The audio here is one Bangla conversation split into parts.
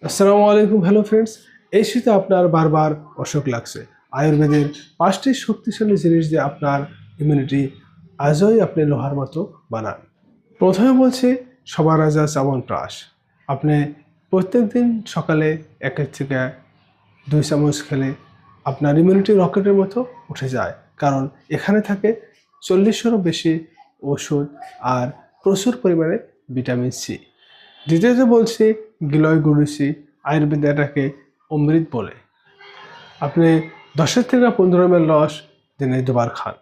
আসসালামু আলাইকুম হ্যালো ফ্রেন্ডস। এই শীতে আপনার বারবার অসুখ লাগছে। আয়ুর্বেদের 5টি শক্তিশালী জিনিস দিয়ে আপনার ইমিউনিটি আজই আপনি লোহার মতো বানান। প্রথমে বলছি সবার রাজা চ্যবনপ্রাশ। আপনি প্রত্যেকদিন সকালে 1 থেকে 2 চামচ খেলে আপনার ইমিউনিটি রকেটের মতো উঠে যায়, কারণ এখানে থাকে 40-এরও বেশি ওষুধ আর প্রচুর পরিমাণে ভিটামিন সি। দ্বিতীয়ত বলছি গিলয় গুরুসি। আয়ুর্বেদে এটাকে অমৃত বলে। আপনি 10 থেকে 15 ml রস দিনে 2 বার খান।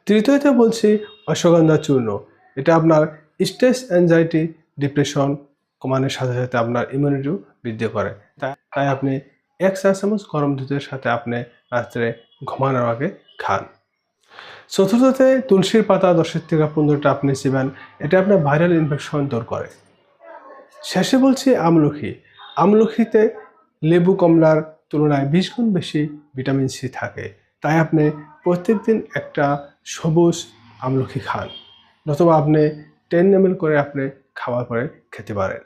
তৃতীয়ত বলছি অশ্বগন্ধা চূর্ণ। এটা আপনার স্ট্রেস, অ্যাংজাইটি, ডিপ্রেশন কমানোর সাথে সাথে আপনার ইমিউনিটিও বৃদ্ধি করে। তাই আপনি 1 চা চামচ গরম দুধের সাথে আপনি রাত্রে ঘুমানোর আগে খান। চতুর্থতে তুলসীর পাতা 10 থেকে 15টা আপনি চিবান। এটা আপনার ভাইরাল ইনফেকশন দূর করে। শেষে বলছি আমলকি। আমলকিতে লেবু কমলার তুলনায় 20 গুণ বেশি ভিটামিন সি থাকে। তাই আপনি প্রত্যেকদিন একটা সবুজ আমলকি খান, নতুবা আপনি 10 ml করে আপনি খাওয়ার পরে খেতে পারেন।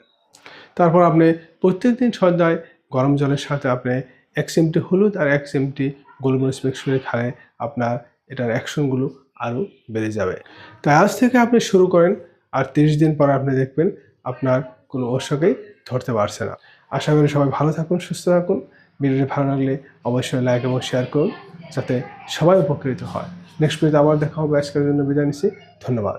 তারপর আপনি প্রত্যেকদিন সন্ধ্যায় গরম জলের সাথে আপনি 1 চিমটি হলুদ আর 1 চিমটি গোলমরিচ মিক্স করে খেলে আপনার এটার অ্যাকশনগুলো আরও বেড়ে যাবে। তাই আজ থেকে আপনি শুরু করেন, আর 30 দিন পর আপনি দেখবেন আপনার কোনো অসুখই ধরতে পারছে না। আশা করি সবাই ভালো থাকুন, সুস্থ থাকুন। ভিডিওটি ভালো লাগলে অবশ্যই লাইক এবং শেয়ার করুন, যাতে সবাই উপকৃত হয়। নেক্সট ভিডিওতে আবার দেখা হবে। আজকের জন্য বিদায় নিচ্ছি। ধন্যবাদ।